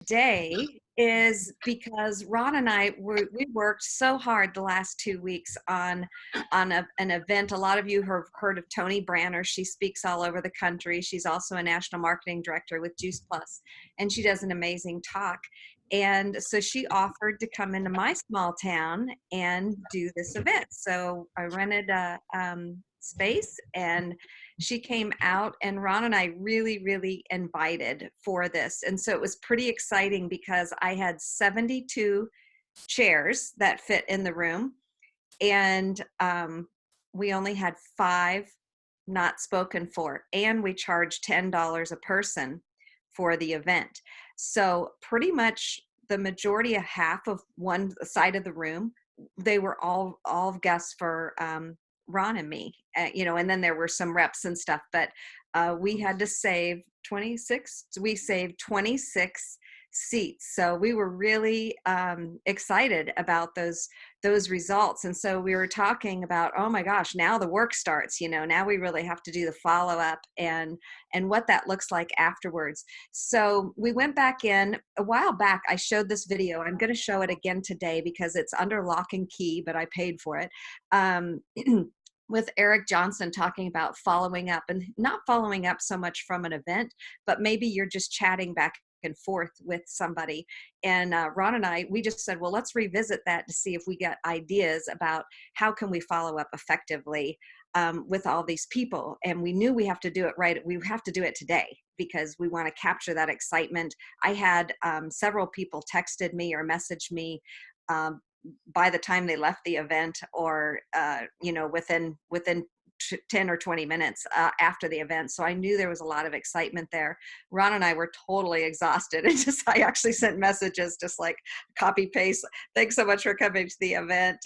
Today is because Ron and we worked so hard the last 2 weeks on an event. A lot of you have heard of Tony Branner. She speaks all over the country. She's also a national marketing director with Juice Plus, and she does an amazing talk. And so she offered to come into my small town and do this event. So I rented a space, and she came out, and Ron and I really invited for this. And so it was pretty exciting because I had 72 chairs that fit in the room, and we only had five not spoken for, and we charged $10 a person for the event. So pretty much the majority, of half of one side of the room, they were all guests for Ron and me, and then there were some reps and stuff, but we had to save 26. We saved 26 seats, so we were really excited about those results. And so we were talking about, oh my gosh, now the work starts. Now we really have to do the follow-up and what that looks like afterwards. So we went back in a while back. I showed this video. I'm going to show it again today because it's under lock and key, but I paid for it. With Eric Johnson, talking about following up, and not following up so much from an event, but maybe you're just chatting back and forth with somebody. And Ron and I, we just said, well, let's revisit that to see if we got ideas about how can we follow up effectively with all these people. And we knew we have to do it right. We have to do it today because we want to capture that excitement. I had several people texted me or messaged me by the time they left the event, or within 10 or 20 minutes after the event. So I knew there was a lot of excitement there. Ron and I were totally exhausted, and I actually sent messages, just like copy paste. Thanks so much for coming to the event.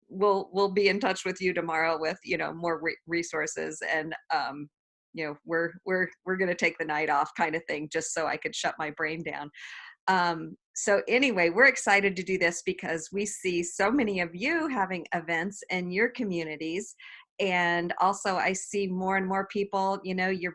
We'll be in touch with you tomorrow with more resources, and we're going to take the night off, kind of thing, just so I could shut my brain down. So anyway, we're excited to do this because we see so many of you having events in your communities. And also I see more and more people, you've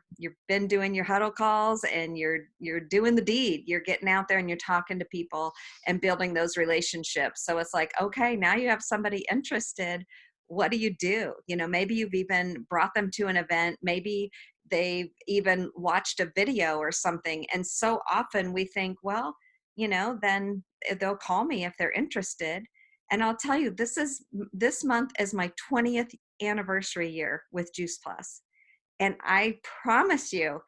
been doing your huddle calls, and you're doing the deed. You're getting out there and you're talking to people and building those relationships. So it's like, okay, now you have somebody interested. What do you do? Maybe you've even brought them to an event. Maybe they've even watched a video or something. And so often we think, well, then they'll call me if they're interested. And I'll tell you, this month is my 20th anniversary year with Juice Plus. And I promise you,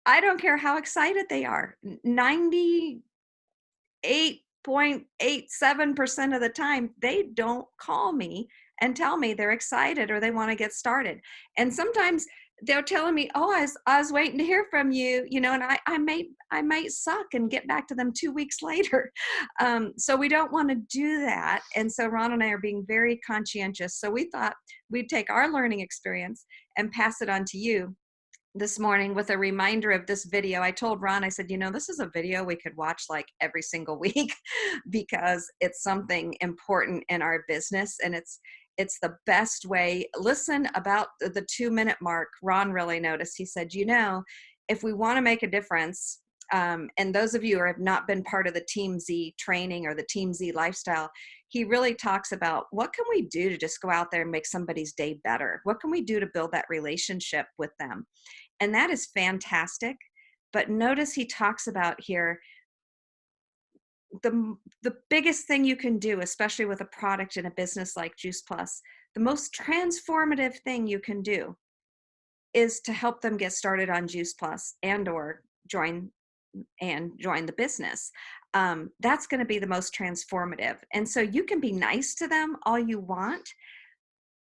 I don't care how excited they are. 98.87% of the time, they don't call me and tell me they're excited or they want to get started. And sometimes they're telling me, oh, I was waiting to hear from you, and I might suck and get back to them 2 weeks later. So we don't want to do that. And so Ron and I are being very conscientious. So we thought we'd take our learning experience and pass it on to you this morning with a reminder of this video. I told Ron, I said, this is a video we could watch like every single week because it's something important in our business, and it's the best way. Listen, about the 2-minute mark, Ron really noticed. He said, if we want to make a difference, and those of you who have not been part of the Team Z training or the Team Z lifestyle, he really talks about what can we do to just go out there and make somebody's day better? What can we do to build that relationship with them? And that is fantastic. But notice he talks about here, the biggest thing you can do, especially with a product in a business like Juice Plus, the most transformative thing you can do is to help them get started on Juice Plus or join the business. That's going to be the most transformative. And so you can be nice to them all you want,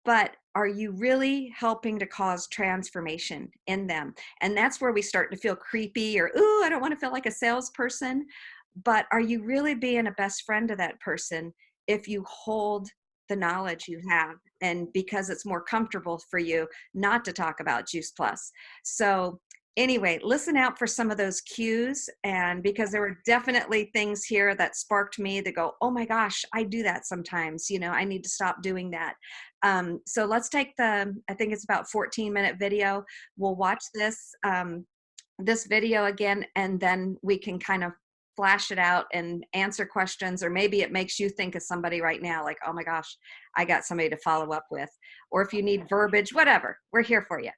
but are you really helping to cause transformation in them? And that's where we start to feel creepy, or, ooh, I don't want to feel like a salesperson. But are you really being a best friend to that person if you hold the knowledge you have, and because it's more comfortable for you not to talk about Juice Plus? So anyway, listen out for some of those cues, and because there were definitely things here that sparked me to go, oh my gosh, I do that sometimes. I need to stop doing that. So let's take I think it's about 14-minute video. We'll watch this. this video again, and then we can kind of flash it out and answer questions, or maybe it makes you think of somebody right now, like, oh my gosh, I got somebody to follow up with. Or if you need verbiage, whatever, we're here for you.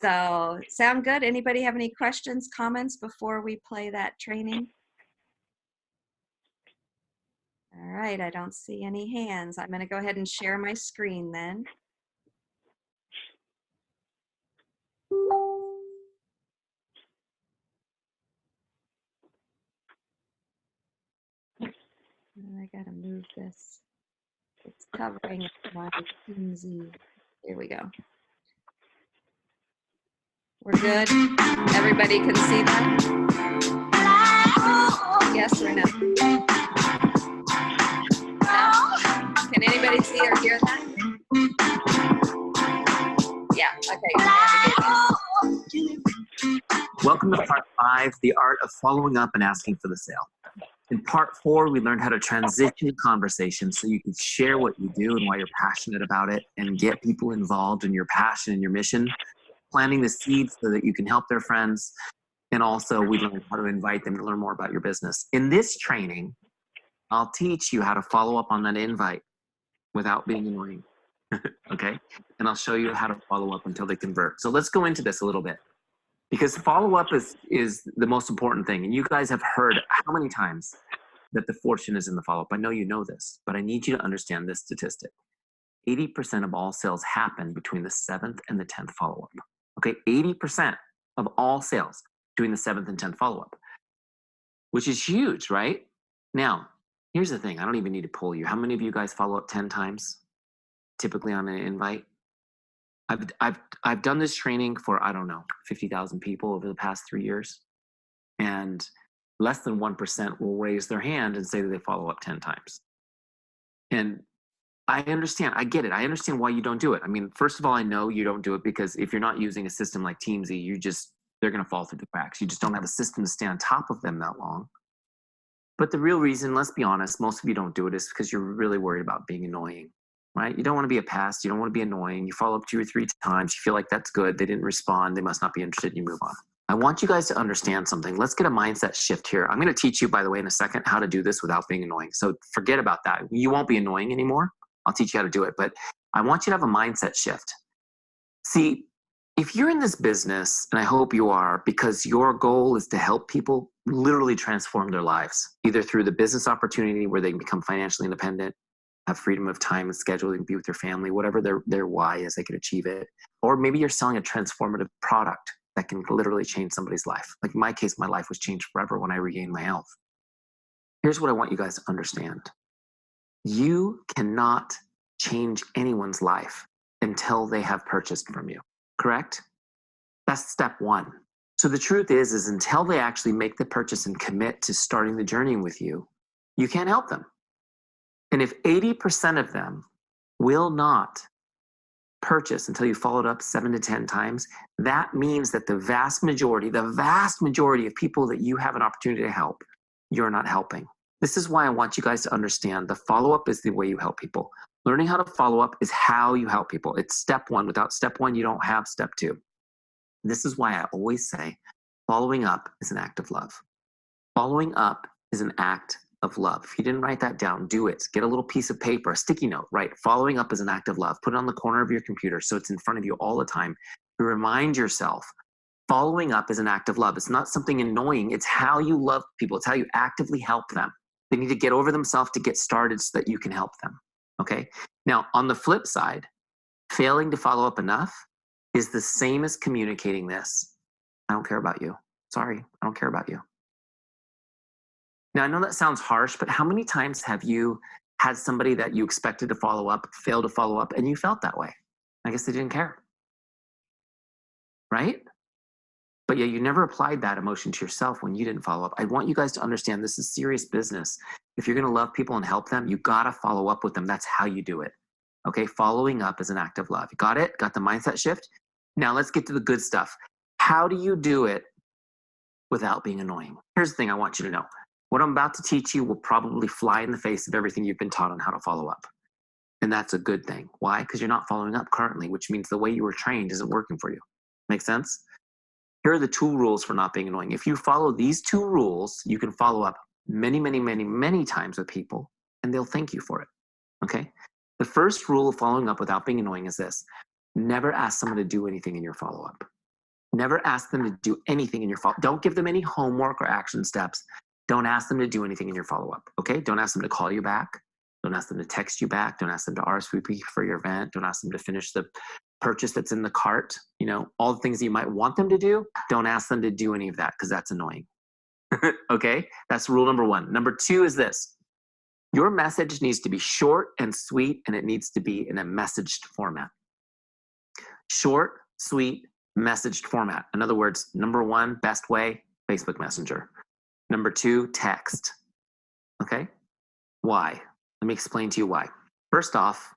So sound good? Anybody have any questions, comments before we play that training? All right, I don't see any hands. I'm going to go ahead and share my screen then. I got to move this. It's covering my TeamZ. Here we go. We're good? Everybody can see that? Yes or no? No? Can anybody see or hear that? Yeah, okay. Welcome to part 5, the art of following up and asking for the sale. In part 4, we learned how to transition conversation so you can share what you do and why you're passionate about it and get people involved in your passion and your mission, planting the seeds so that you can help their friends. And also we learned how to invite them to learn more about your business. In this training, I'll teach you how to follow up on that invite without being annoying. Okay? And I'll show you how to follow up until they convert. So let's go into this a little bit. Because follow-up is the most important thing. And you guys have heard how many times that the fortune is in the follow-up. I know you know this, but I need you to understand this statistic. 80% of all sales happen between the 7th and the 10th follow-up. Okay, 80% of all sales between the 7th and 10th follow-up, which is huge, right? Now, here's the thing. I don't even need to poll you. How many of you guys follow up 10 times, typically on an invite? I've done this training for, I don't know, 50,000 people over the past 3 years, and less than 1% will raise their hand and say that they follow up 10 times. And I understand, I get it. I understand why you don't do it. I mean, first of all, I know you don't do it because if you're not using a system like TeamZ, they're going to fall through the cracks. You just don't have a system to stay on top of them that long. But the real reason, let's be honest, most of you don't do it is because you're really worried about being annoying. Right? You don't want to be a pest. You don't want to be annoying. You follow up 2 or 3 times. You feel like that's good. They didn't respond. They must not be interested. And you move on. I want you guys to understand something. Let's get a mindset shift here. I'm going to teach you, by the way, in a second, how to do this without being annoying. So forget about that. You won't be annoying anymore. I'll teach you how to do it. But I want you to have a mindset shift. See, if you're in this business, and I hope you are, because your goal is to help people literally transform their lives, either through the business opportunity where they can become financially independent, have freedom of time and schedule, they can be with their family, whatever their why is, they can achieve it. Or maybe you're selling a transformative product that can literally change somebody's life. Like in my case, my life was changed forever when I regained my health. Here's what I want you guys to understand. You cannot change anyone's life until they have purchased from you, correct? That's step 1. So the truth is until they actually make the purchase and commit to starting the journey with you, you can't help them. And if 80% of them will not purchase until you followed up 7 to 10 times, that means that the vast majority of people that you have an opportunity to help, you're not helping. This is why I want you guys to understand the follow-up is the way you help people. Learning how to follow up is how you help people. It's step 1. Without step 1, you don't have step 2. This is why I always say following up is an act of love. Following up is an act of love. If you didn't write that down, do it. Get a little piece of paper, a sticky note, right? Following up is an act of love. Put it on the corner of your computer so it's in front of you all the time. To remind yourself, following up is an act of love. It's not something annoying. It's how you love people. It's how you actively help them. They need to get over themselves to get started so that you can help them. Okay? Now, on the flip side, failing to follow up enough is the same as communicating this. I don't care about you. Sorry, I don't care about you. Now, I know that sounds harsh, but how many times have you had somebody that you expected to follow up, fail to follow up, and you felt that way? I guess they didn't care. Right? But yeah, you never applied that emotion to yourself when you didn't follow up. I want you guys to understand this is serious business. If you're going to love people and help them, you got to follow up with them. That's how you do it. Okay? Following up is an act of love. Got it? Got the mindset shift? Now let's get to the good stuff. How do you do it without being annoying? Here's the thing I want you to know. What I'm about to teach you will probably fly in the face of everything you've been taught on how to follow up. And that's a good thing. Why? Because you're not following up currently, which means the way you were trained isn't working for you. Make sense? Here are the 2 rules for not being annoying. If you follow these 2 rules, you can follow up many, many, many, many times with people, and they'll thank you for it. Okay? The first rule of following up without being annoying is this: never ask someone to do anything in your follow-up. Never ask them to do anything in your follow-up. Don't give them any homework or action steps. Don't ask them to do anything in your follow-up. Okay? Don't ask them to call you back. Don't ask them to text you back. Don't ask them to RSVP for your event. Don't ask them to finish the purchase that's in the cart. You know, all the things that you might want them to do. Don't ask them to do any of that, because that's annoying. Okay? That's rule number 1. Number 2 is this: your message needs to be short and sweet, and it needs to be in a messaged format. Short, sweet, messaged format. In other words, number 1, best way, Facebook Messenger. Number 2, text. Okay? Why? Let me explain to you why. First off,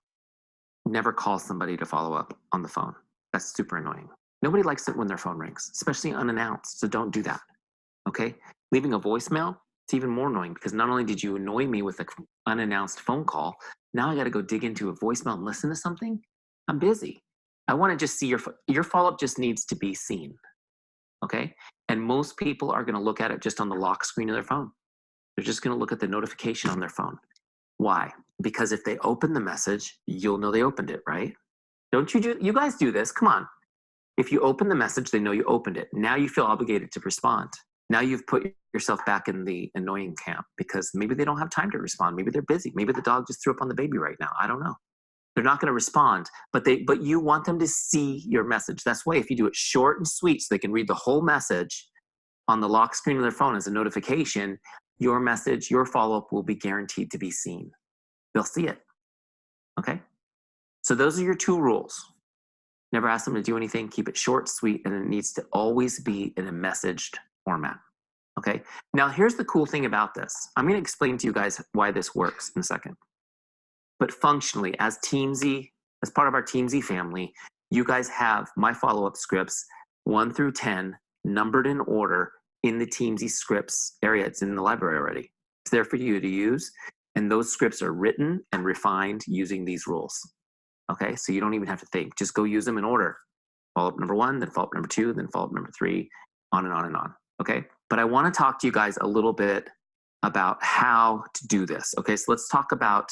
never call somebody to follow up on the phone. That's super annoying. Nobody likes it when their phone rings, especially unannounced. So don't do that. Okay? Leaving a voicemail, it's even more annoying, because not only did you annoy me with an unannounced phone call, now I got to go dig into a voicemail and listen to something. I'm busy. I want to just see your follow-up just needs to be seen. Okay? And most people are going to look at it just on the lock screen of their phone. They're just going to look at the notification on their phone. Why? Because if they open the message, you'll know they opened it, right? Don't you guys do this? Come on. If you open the message, they know you opened it. Now you feel obligated to respond. Now you've put yourself back in the annoying camp, because maybe they don't have time to respond. Maybe they're busy. Maybe the dog just threw up on the baby right now. I don't know. They're not going to respond, but you want them to see your message. That's why if you do it short and sweet so they can read the whole message on the lock screen of their phone as a notification, your message, your follow-up will be guaranteed to be seen. They'll see it. Okay? So those are your 2 rules. Never ask them to do anything. Keep it short, sweet, and it needs to always be in a messaged format. Okay? Now, here's the cool thing about this. I'm going to explain to you guys why this works in a second. But functionally, as Teamzy, as part of our Teamzy family, you guys have my follow-up scripts 1 through 10 numbered in order in the Teamzy scripts area. It's in the library already. It's there for you to use. And those scripts are written and refined using these rules. Okay, so you don't even have to think. Just go use them in order. Follow-up number 1, then follow-up number 2, then follow-up number 3, on and on and on. Okay, but I want to talk to you guys a little bit about how to do this. Okay, so let's talk about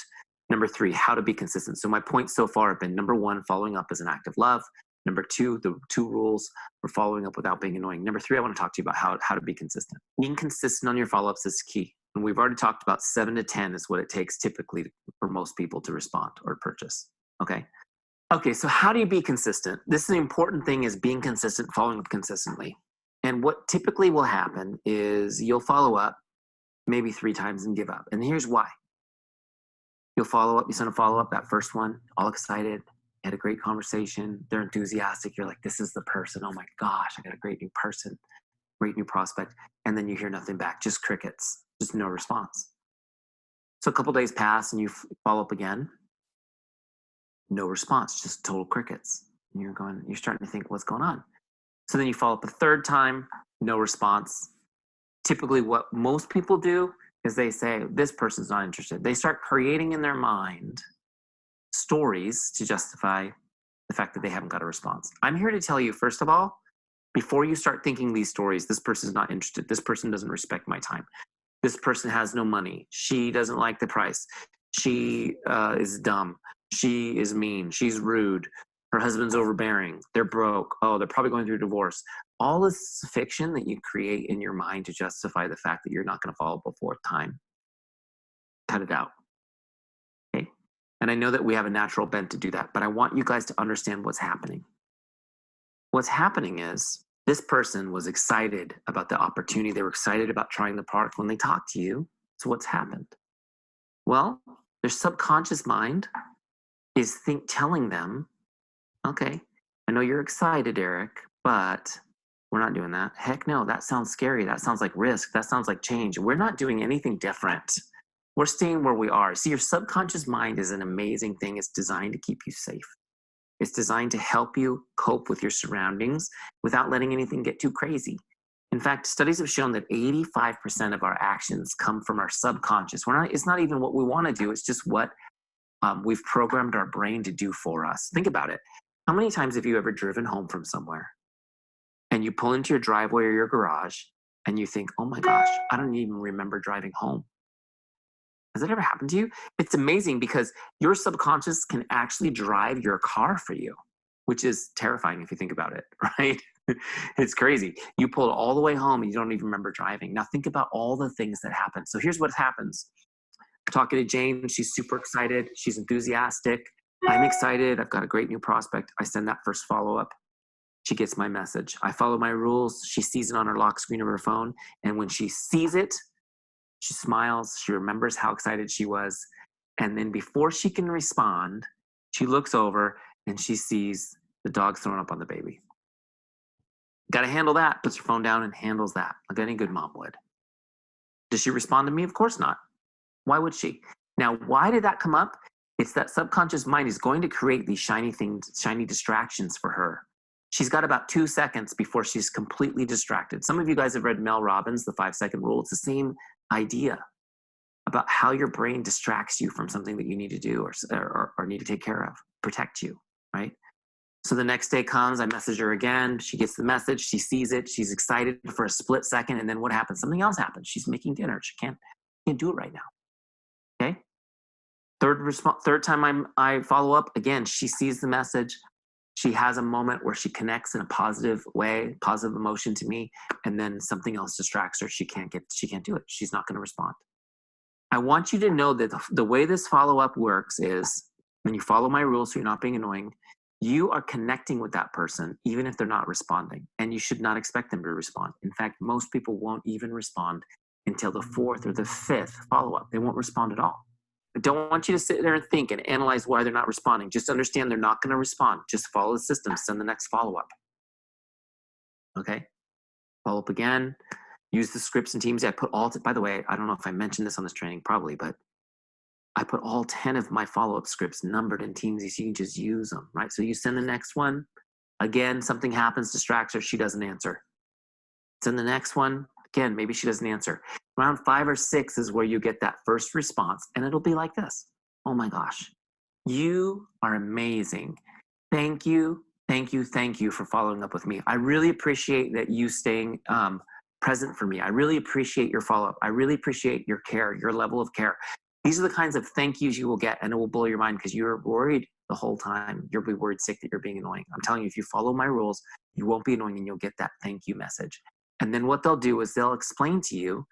number 3, how to be consistent. So my points so far have been: number 1, following up is an act of love. Number 2, the 2 rules for following up without being annoying. Number 3, I want to talk to you about how to be consistent. Being consistent on your follow-ups is key. And we've already talked about 7 to 10 is what it takes typically for most people to respond or purchase. Okay. Okay, so how do you be consistent? This is the important thing, is being consistent, following up consistently. And what typically will happen is you'll follow up maybe 3 times and give up. And here's why. You'll follow up, you send a follow-up, that first one, all excited, had a great conversation, they're enthusiastic, you're like, this is the person, oh my gosh, I got a great new person, great new prospect, and then you hear nothing back, just crickets, just no response. So a couple days pass and you follow up again, no response, just total crickets. And you're starting to think, what's going on? So then you follow up a 3rd time, no response. Typically what most people do is they say, this person's not interested. They start creating in their mind stories to justify the fact that they haven't got a response. I'm here to tell you, first of all, before you start thinking these stories, this person's not interested. This person doesn't respect my time. This person has no money. She doesn't like the price. She is dumb. She is mean. She's rude. Her husband's overbearing. They're broke. Oh, they're probably going through a divorce. All this fiction that you create in your mind to justify the fact that you're not going to follow up a 4th time, cut it out. Okay? And I know that we have a natural bent to do that, but I want you guys to understand what's happening. What's happening is this person was excited about the opportunity. They were excited about trying the product when they talked to you. So what's happened? Well, their subconscious mind is telling them, okay, I know you're excited, Eric, but we're not doing that. Heck no, that sounds scary. That sounds like risk. That sounds like change. We're not doing anything different. We're staying where we are. See, your subconscious mind is an amazing thing. It's designed to keep you safe. It's designed to help you cope with your surroundings without letting anything get too crazy. In fact, studies have shown that 85% of our actions come from our subconscious. It's not even what we want to do. It's just what we've programmed our brain to do for us. Think about it. How many times have you ever driven home from somewhere and you pull into your driveway or your garage and you think, oh my gosh, I don't even remember driving home. Has that ever happened to you? It's amazing because your subconscious can actually drive your car for you, which is terrifying if you think about it, right? It's crazy. You pull it all the way home and you don't even remember driving. Now think about all the things that happen. So here's what happens. I'm talking to Jane. She's super excited. She's enthusiastic. I'm excited. I've got a great new prospect. I send that first follow-up. She gets my message. I follow my rules. She sees it on her lock screen of her phone. And when she sees it, she smiles. She remembers how excited she was. And then before she can respond, she looks over and she sees the dog throwing up on the baby. Got to handle that. Puts her phone down and handles that, like any good mom would. Does she respond to me? Of course not. Why would she? Now, why did that come up? It's that subconscious mind is going to create these shiny things, shiny distractions for her. She's got about 2 seconds before she's completely distracted. Some of you guys have read Mel Robbins, The 5-Second Rule. It's the same idea about how your brain distracts you from something that you need to do or need to take care of, protect you, right? So the next day comes, I message her again. She gets the message. She sees it. She's excited for a split second. And then what happens? Something else happens. She's making dinner. She can't do it right now. Okay. Third time I follow up again, she sees the message. She has a moment where she connects in a positive way, positive emotion to me. And then something else distracts her. She can't do it. She's not going to respond. I want you to know that the way this follow-up works is when you follow my rules, so you're not being annoying, you are connecting with that person, even if they're not responding. And you should not expect them to respond. In fact, most people won't even respond until the 4th or the 5th follow-up. They won't respond at all. I don't want you to sit there and think and analyze why they're not responding. Just understand they're not going to respond. Just follow the system. Send the next follow-up. Okay? Follow up again. Use the scripts and teams. I put by the way, I don't know if I mentioned this on this training, probably, but I put all 10 of my follow-up scripts numbered in Teamsy, so you can just use them, right? So you send the next one. Again, something happens, distracts her, she doesn't answer. Send the next one. Again, maybe she doesn't answer. Around 5 or 6 is where you get that first response, and it'll be like this. Oh my gosh, you are amazing. Thank you, thank you, thank you for following up with me. I really appreciate that you staying present for me. I really appreciate your follow-up. I really appreciate your care, your level of care. These are the kinds of thank yous you will get, and it will blow your mind because you're worried the whole time. You'll be worried sick that you're being annoying. I'm telling you, if you follow my rules, you won't be annoying and you'll get that thank you message. And then what they'll do is they'll explain to you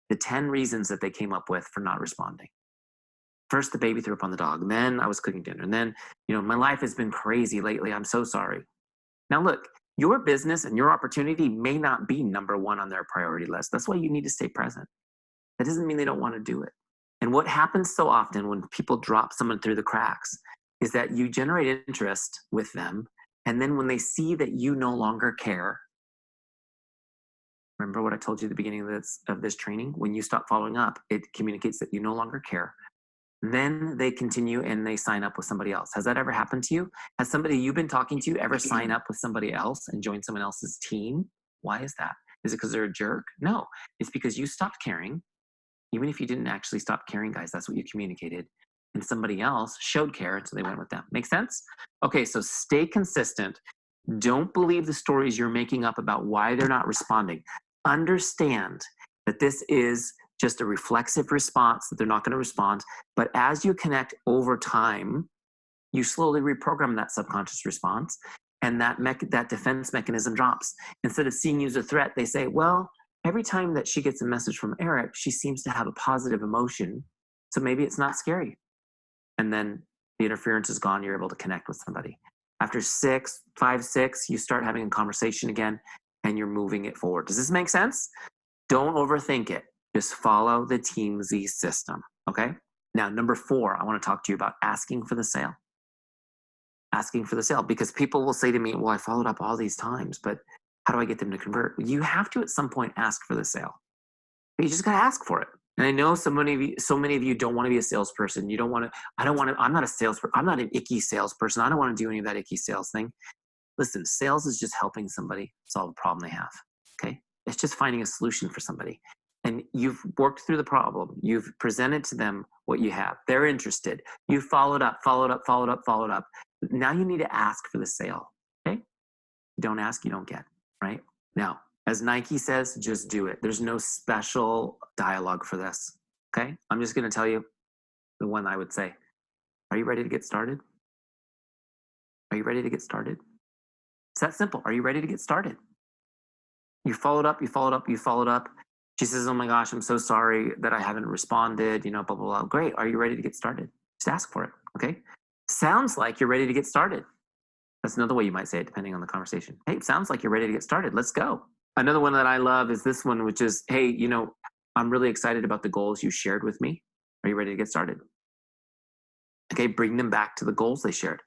the 10 reasons that they came up with for not responding. First, the baby threw up on the dog. And then I was cooking dinner. And then, my life has been crazy lately. I'm so sorry. Now look, your business and your opportunity may not be number 1 on their priority list. That's why you need to stay present. That doesn't mean they don't want to do it. And what happens so often when people drop someone through the cracks is that you generate interest with them. And then when they see that you no longer care, remember what I told you at the beginning of this training? When you stop following up, it communicates that you no longer care. Then they continue and they sign up with somebody else. Has that ever happened to you? Has somebody you've been talking to ever sign up with somebody else and join someone else's team? Why is that? Is it because they're a jerk? No, it's because you stopped caring. Even if you didn't actually stop caring, guys, that's what you communicated. And somebody else showed care, and so they went with them. Make sense? Okay, so stay consistent. Don't believe the stories you're making up about why they're not responding. Understand that this is just a reflexive response, that they're not going to respond. But as you connect over time, you slowly reprogram that subconscious response, and that defense mechanism drops. Instead of seeing you as a threat, they say, well, every time that she gets a message from Eric, she seems to have a positive emotion. So maybe it's not scary. And then the interference is gone. You're able to connect with somebody. After 5, 6, you start having a conversation again and you're moving it forward. Does this make sense? Don't overthink it. Just follow the Teamsy system. Okay. Now, number 4, I want to talk to you about asking for the sale. Asking for the sale, because people will say to me, well, I followed up all these times, but how do I get them to convert? You have to at some point ask for the sale. You just got to ask for it. And I know so many of you don't want to be a salesperson. You don't want to, I'm not a salesperson. I'm not an icky salesperson. I don't want to do any of that icky sales thing. Listen, sales is just helping somebody solve a problem they have. Okay. It's just finding a solution for somebody. And you've worked through the problem. You've presented to them what you have. They're interested. You followed up. Now you need to ask for the sale. Okay. Don't ask, you don't get, right? Now, as Nike says, just do it. There's no special dialogue for this. Okay? I'm just going to tell you the one I would say. Are you ready to get started? Are you ready to get started? It's that simple. Are you ready to get started? You followed up, you followed up, you followed up. She says, oh my gosh, I'm so sorry that I haven't responded, blah, blah, blah. Great. Are you ready to get started? Just ask for it. Okay? Sounds like you're ready to get started. That's another way you might say it, depending on the conversation. Hey, it sounds like you're ready to get started. Let's go. Another one that I love is this one, which is, hey, I'm really excited about the goals you shared with me. Are you ready to get started? Okay, bring them back to the goals they shared.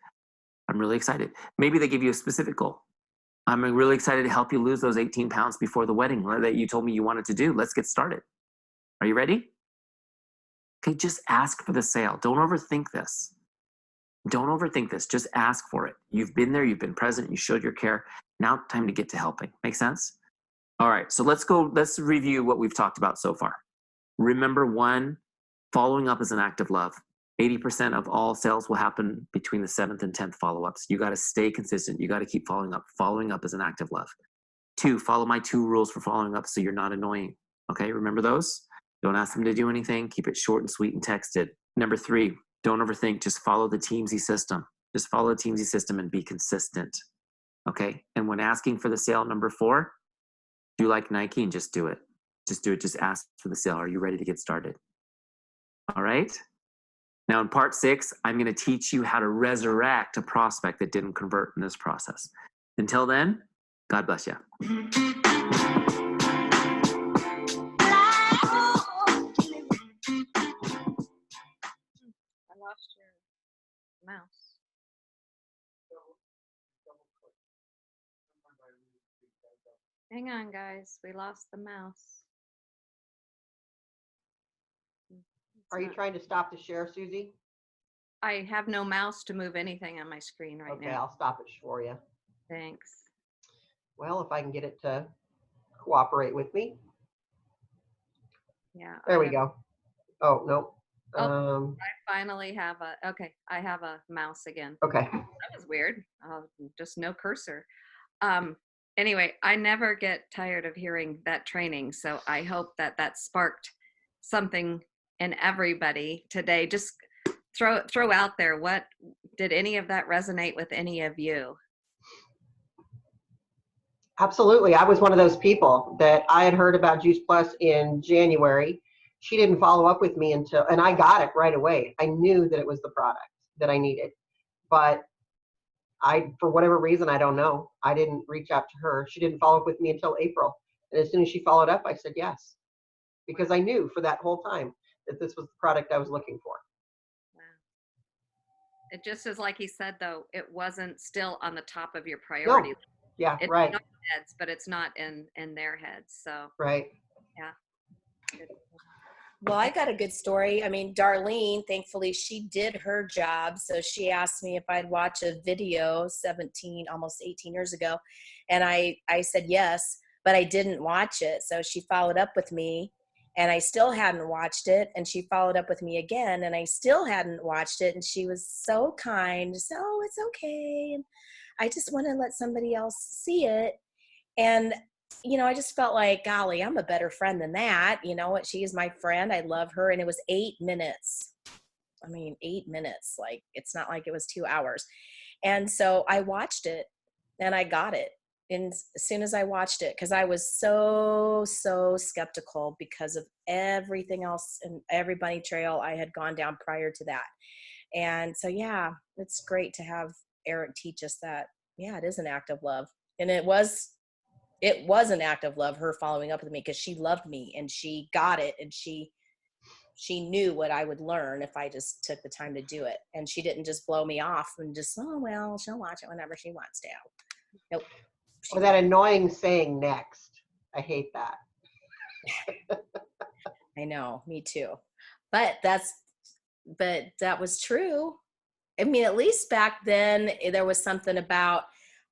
I'm really excited. Maybe they give you a specific goal. I'm really excited to help you lose those 18 pounds before the wedding that you told me you wanted to do. Let's get started. Are you ready? Okay, just ask for the sale. Don't overthink this. Don't overthink this. Just ask for it. You've been there, you've been present, you showed your care. Now time to get to helping. Make sense? All right, so let's review what we've talked about so far. Remember, 1, following up is an act of love. 80% of all sales will happen between the 7th and 10th follow-ups. You got to stay consistent. You got to keep following up. Following up is an act of love. 2, follow my 2 rules for following up so you're not annoying. Okay, remember those? Don't ask them to do anything. Keep it short and sweet and texted. Number 3, don't overthink. Just follow the Teamsy system. Just follow the Teamsy system and be consistent. Okay, and when asking for the sale, number 4, do like Nike and just do it. Just do it. Just ask for the sale. Are you ready to get started? All right. Now, in part 6, I'm going to teach you how to resurrect a prospect that didn't convert in this process. Until then, God bless you. I lost your mouse. Hang on, guys. We lost the mouse. Are you trying to stop the share, Susie? I have no mouse to move anything on my screen right Okay, now. I'll stop it for you. Thanks. Well, if I can get it to cooperate with me. Yeah. There we go. Oh, no. I finally have I have a mouse again. Okay. That was weird. Just no cursor. Anyway, I never get tired of hearing that training. So I hope that sparked something in everybody today. Just throw out there, what did any of that resonate with any of you? Absolutely. I was one of those people that I had heard about Juice Plus in January. She didn't follow up with me until, and I got it right away. I knew that it was the product that I needed, but for whatever reason, I don't know, I didn't reach out to her. She didn't follow up with me until April. And as soon as she followed up, I said yes, because I knew for that whole time that this was the product I was looking for. Wow. It just is like he said, though, it wasn't still on the top of your priority. No. Yeah, it's right. in our heads, but it's not in their heads. So right. Yeah. Well, I got a good story. I mean, Darlene, thankfully, she did her job. So she asked me if I'd watch a video 17, almost 18 years ago. And I said yes, but I didn't watch it. So she followed up with me and I still hadn't watched it. And she followed up with me again and I still hadn't watched it. And she was so kind. So it's okay. And I just want to let somebody else see it. And I just felt like, golly, I'm a better friend than that. You know what? She is my friend. I love her. And it was 8 minutes. I mean, 8 minutes. Like, it's not like it was 2 hours. And so I watched it and I got it. And as soon as I watched it, because I was so skeptical because of everything else and every bunny trail I had gone down prior to that. And so, yeah, it's great to have Eric teach us that. Yeah, it is an act of love. And it was an act of love, her following up with me, because she loved me and she got it and she knew what I would learn if I just took the time to do it. And she didn't just blow me off and just, oh, well, she'll watch it whenever she wants to. Nope. Or that annoying saying next. I hate that. I know, me too. But that was true. I mean, at least back then there was something about,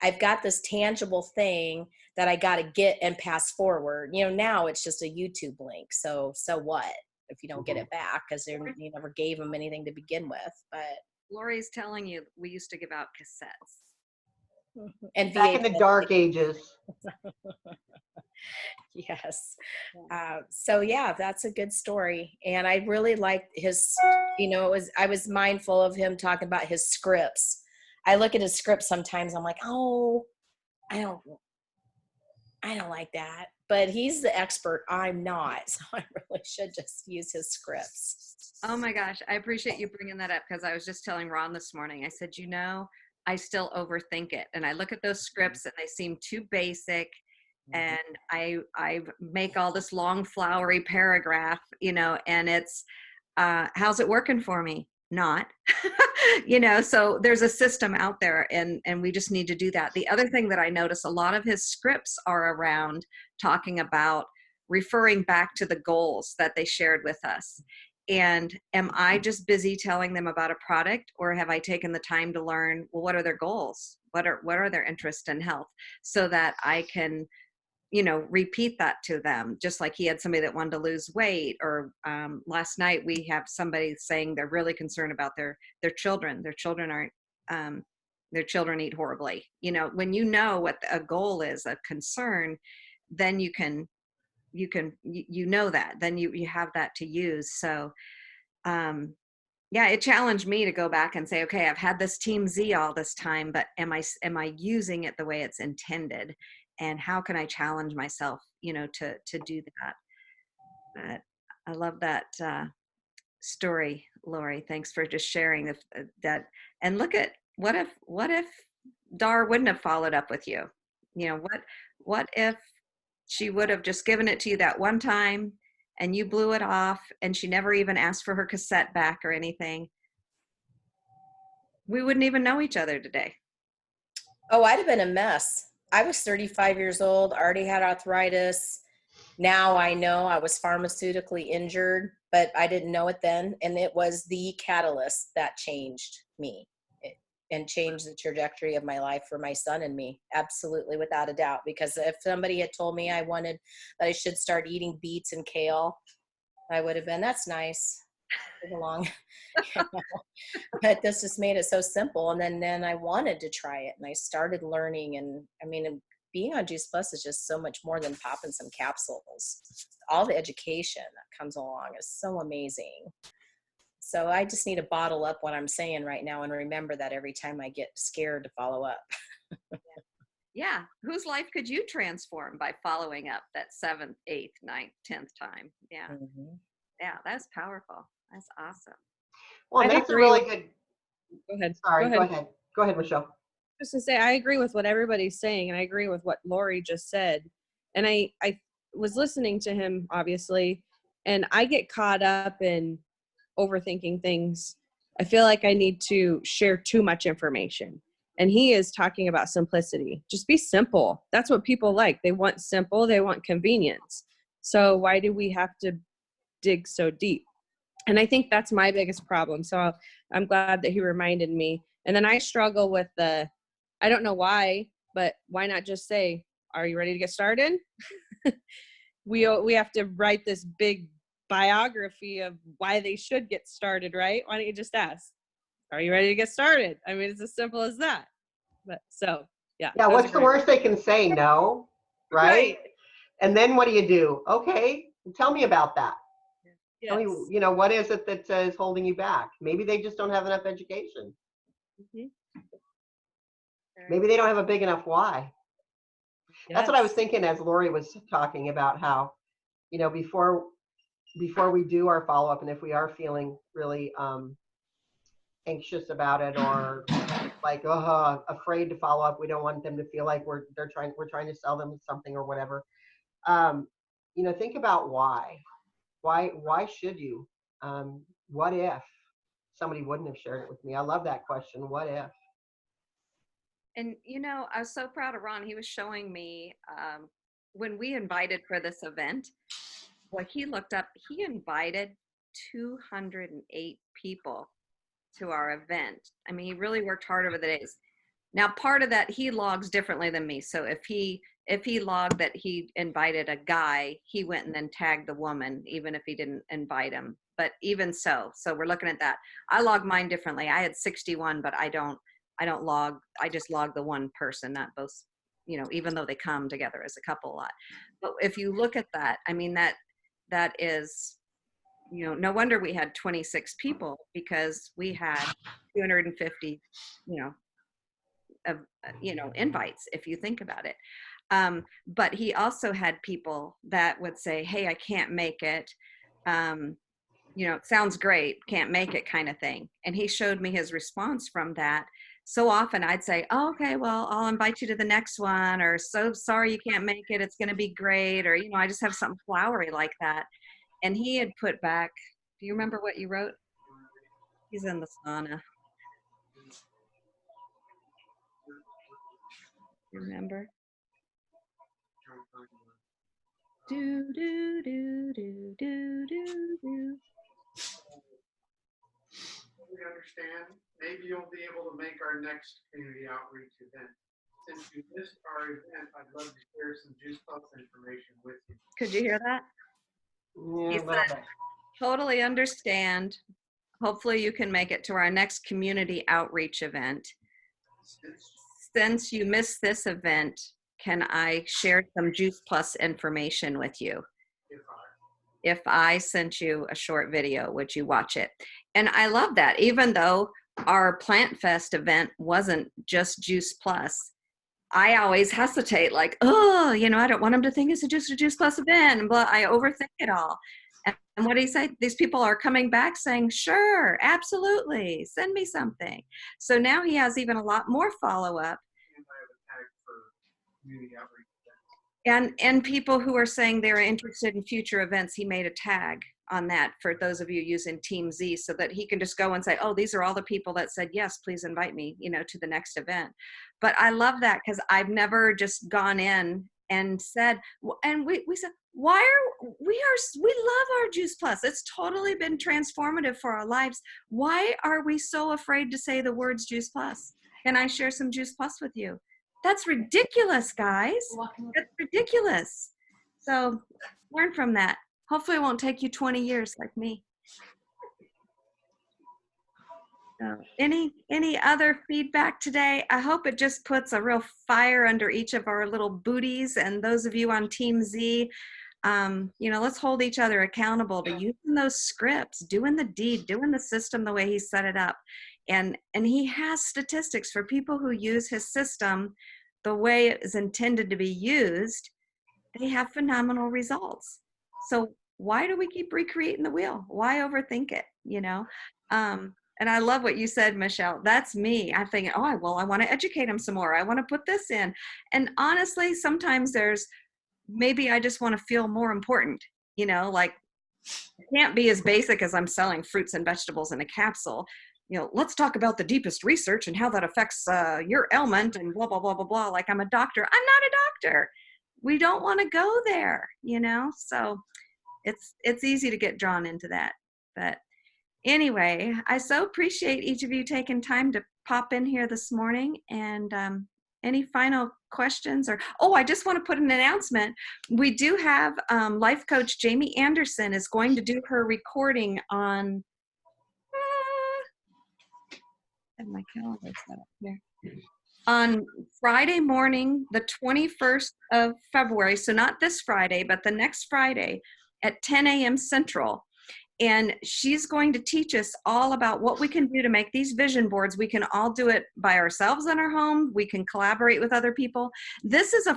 I've got this tangible thing that I got to get and pass forward. Now it's just a YouTube link. So what if you don't get it back? Because you never gave them anything to begin with. But Lori's telling you we used to give out cassettes. And Back in the VHS. dark ages. Yes. So yeah, that's a good story. And I really liked his, I was mindful of him talking about his scripts. I look at his scripts sometimes. I'm like, oh, I don't, I don't like that. But he's the expert. I'm not. So I really should just use his scripts. Oh my gosh, I appreciate you bringing that up because I was just telling Ron this morning. I said, I still overthink it, and I look at those scripts and they seem too basic, and I make all this long flowery paragraph, and it's how's it working for me? Not, so there's a system out there, and we just need to do that. The other thing that I notice, a lot of his scripts are around talking about referring back to the goals that they shared with us. And am I just busy telling them about a product, or have I taken the time to learn, well, what are their goals? What are their interests in health, so that I can, repeat that to them? Just like he had somebody that wanted to lose weight, or last night we have somebody saying they're really concerned about their children. Their children aren't, their children eat horribly. When you know what a goal is, a concern, then you know that, then you have that to use. So yeah, it challenged me to go back and say, okay, I've had this team Z all this time, but am I using it the way it's intended? And how can I challenge myself, to do that? But I love that story, Lori. Thanks for just sharing that. And look at what if Dar wouldn't have followed up with you? What if she would have just given it to you that one time and you blew it off, and she never even asked for her cassette back or anything? We wouldn't even know each other today. Oh, I'd have been a mess. I was 35 years old, already had arthritis. Now I know I was pharmaceutically injured, but I didn't know it then. And it was the catalyst that changed me and changed the trajectory of my life for my son and me. Absolutely, without a doubt. Because if somebody had told me that I should start eating beets and kale, I would have been, that's nice. Along. But this just made it so simple. And then I wanted to try it, and I started learning. And I mean, being on Juice Plus is just so much more than popping some capsules. All the education that comes along is so amazing. So I just need to bottle up what I'm saying right now and remember that every time I get scared to follow up. Yeah. Whose life could you transform by following up that 7th, 8th, 9th, 10th time? Yeah. Mm-hmm. Yeah. That's powerful. That's awesome. Well, I that's a agree really with- good. Go ahead. Sorry, Go ahead. Go ahead, Michelle. Just to say, I agree with what everybody's saying, and I agree with what Lori just said. And I was listening to him, obviously, and I get caught up in overthinking things. I feel like I need to share too much information. And he is talking about simplicity. Just be simple. That's what people like. They want simple. They want convenience. So why do we have to dig so deep? And I think that's my biggest problem. So I'm glad that he reminded me. And then I struggle with I don't know why, but why not just say, are you ready to get started? We have to write this big biography of why they should get started, right? Why don't you just ask, are you ready to get started? I mean, it's as simple as that. But so, yeah. Yeah, what's the worst they can say? No, right? And then what do? Okay, tell me about that. Yes. Tell me, what is it that is holding you back? Maybe they just don't have enough education. Mhm. Maybe they don't have a big enough why. That's what I was Yes. thinking as Lori was talking about how, before we do our follow-up, and if we are feeling really anxious about it, or like afraid to follow up, we don't want them to feel like we're trying to sell them something or whatever. Think about why. Why should you? What if somebody wouldn't have shared it with me? I love that question. What if? And, I was so proud of Ron. He was showing me when we invited for this event, what he looked up, he invited 208 people to our event. I mean, he really worked hard over the days. Now, part of that, he logs differently than me. So if he logged that he invited a guy, he went and then tagged the woman, even if he didn't invite him. But even so we're looking at that. I log mine differently. I had 61, but I don't I don't log, I just log the one person, not both, you know, even though they come together as a couple a lot. But if you look at that, I mean, that is, you know, no wonder we had 26 people, because we had 250, you know, of, you know, invites, if you think about it. But he also had people that would say, hey, I can't make it. You know, it sounds great, can't make it, kind of thing. And he showed me his response from that. So often I'd say, oh, okay, well, I'll invite you to the next one, or so sorry you can't make it, it's going to be great, or, you know, I just have something flowery like that. And he had put back, do you remember what you wrote? He's in the sauna. Remember? Do, do, do, do, do, do, do. We understand. Maybe you'll be able to make our next community outreach event. Since you missed our event, I'd love to share some Juice Plus information with you. Could you hear that? Yeah, He a little bit. Totally understand. Hopefully you can make it to our next community outreach event. Since you missed this event, can I share some Juice Plus information with you? If I sent you a short video, would you watch it? And I love that. Even though our Plant Fest event wasn't just Juice Plus, I always hesitate, like, oh, you know, I don't want them to think it's just a Juice Plus event, but I overthink it all. And what do you say? These people are coming back saying, sure, absolutely, send me something. So now he has even a lot more follow-up. And I have a tag for community outreach events. And people who are saying they're interested in future events, he made a tag on that for those of you using Team Z, so that he can just go and say, oh, these are all the people that said, yes, please invite me, you know, to the next event. But I love that, because I've never just gone in and said, and we said, we love our Juice Plus. It's totally been transformative for our lives. Why are we so afraid to say the words Juice Plus? Can I share some Juice Plus with you? That's ridiculous, guys. That's ridiculous. So learn from that. Hopefully it won't take you 20 years like me. So any other feedback today? I hope it just puts a real fire under each of our little booties. And those of you on Team Z, you know, let's hold each other accountable to using those scripts, doing the deed, doing the system the way he set it up. And he has statistics for people who use his system the way it is intended to be used. They have phenomenal results. So why do we keep recreating the wheel? Why overthink it, you know? And I love what you said, Michelle. That's me. I'm thinking, oh, well, I want to educate them some more. I want to put this in. And honestly, sometimes maybe I just want to feel more important, you know, like it can't be as basic as I'm selling fruits and vegetables in a capsule. You know, let's talk about the deepest research and how that affects your ailment and blah, blah, blah, blah, blah. Like I'm a doctor. I'm not a doctor. We don't want to go there, you know? So it's easy to get drawn into that. But anyway, I so appreciate each of you taking time to pop in here this morning. And any final questions? I just want to put an announcement. We do have life coach Jamie Anderson is going to do her recording on, and my calendar set up here, on Friday morning, the 21st of February. So not this Friday, but the next Friday at 10 a.m. Central. And she's going to teach us all about what we can do to make these vision boards. We can all do it by ourselves in our home. We can collaborate with other people. This is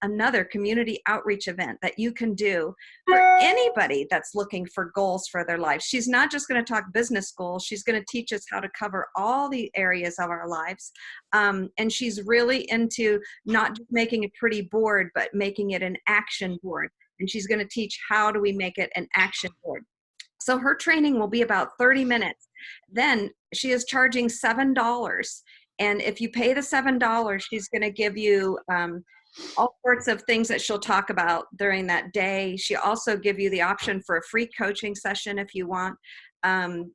another community outreach event that you can do for anybody that's looking for goals for their life. She's not just going to talk business goals. She's going to teach us how to cover all the areas of our lives. And she's really into not just making a pretty board, but making it an action board. And she's going to teach how do we make it an action board. So her training will be about 30 minutes. Then she is charging $7. And if you pay the $7, she's going to give you all sorts of things that she'll talk about during that day. She also give you the option for a free coaching session if you want. And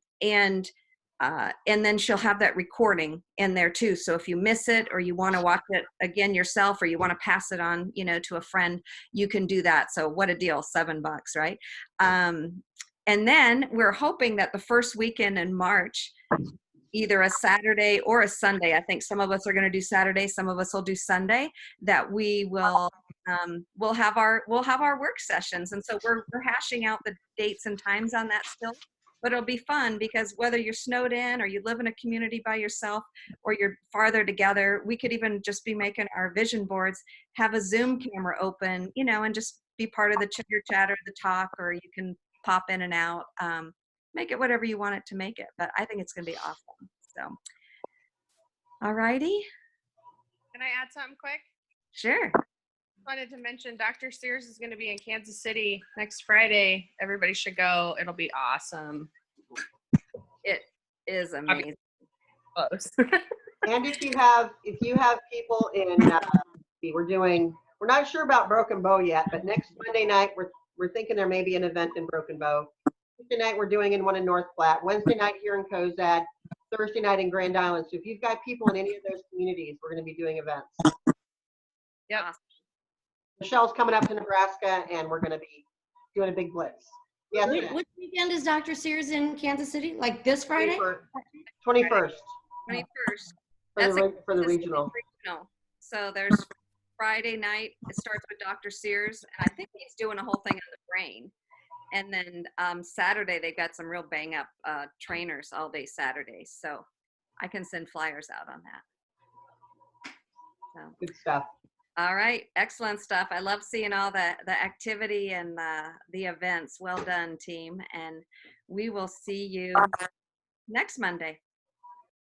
then she'll have that recording in there too. So if you miss it or you want to watch it again yourself, or you want to pass it on, you know, to a friend, you can do that. So what a deal, $7, right? And then we're hoping that the first weekend in March, either a Saturday or a Sunday. I think some of us are going to do Saturday, some of us will do Sunday. That we will we'll have our work sessions, and so we're hashing out the dates and times on that still. But it'll be fun because whether you're snowed in or you live in a community by yourself or you're farther together, we could even just be making our vision boards, have a Zoom camera open, you know, and just be part of the chitter chatter, the talk, or you can pop in and out. Make it whatever you want it to make it. But I think it's going to be awesome. So, all righty. Can I add something quick? Sure. Wanted to mention Dr. Sears is going to be in Kansas City next Friday. Everybody should go. It'll be awesome. It is amazing. Close. And if you have people in, we're not sure about Broken Bow yet, but next Monday night, we're thinking there may be an event in Broken Bow. Tuesday night, we're doing one in North Platte. Wednesday night here in Cozad. Thursday night in Grand Island. So if you've got people in any of those communities, we're going to be doing events. Yep. Awesome. Michelle's coming up to Nebraska, and we're going to be doing a big blitz. Yes, Which weekend is Dr. Sears in Kansas City? Like this Friday? 21st. 21st. For the regional. So there's Friday night. It starts with Dr. Sears, and I think he's doing a whole thing on the brain. And then Saturday they got some real bang up trainers all day Saturday. So I can send flyers out on that. So. Good stuff. All right, excellent stuff. I love seeing all the activity and the events. Well done, team. And we will see you next Monday.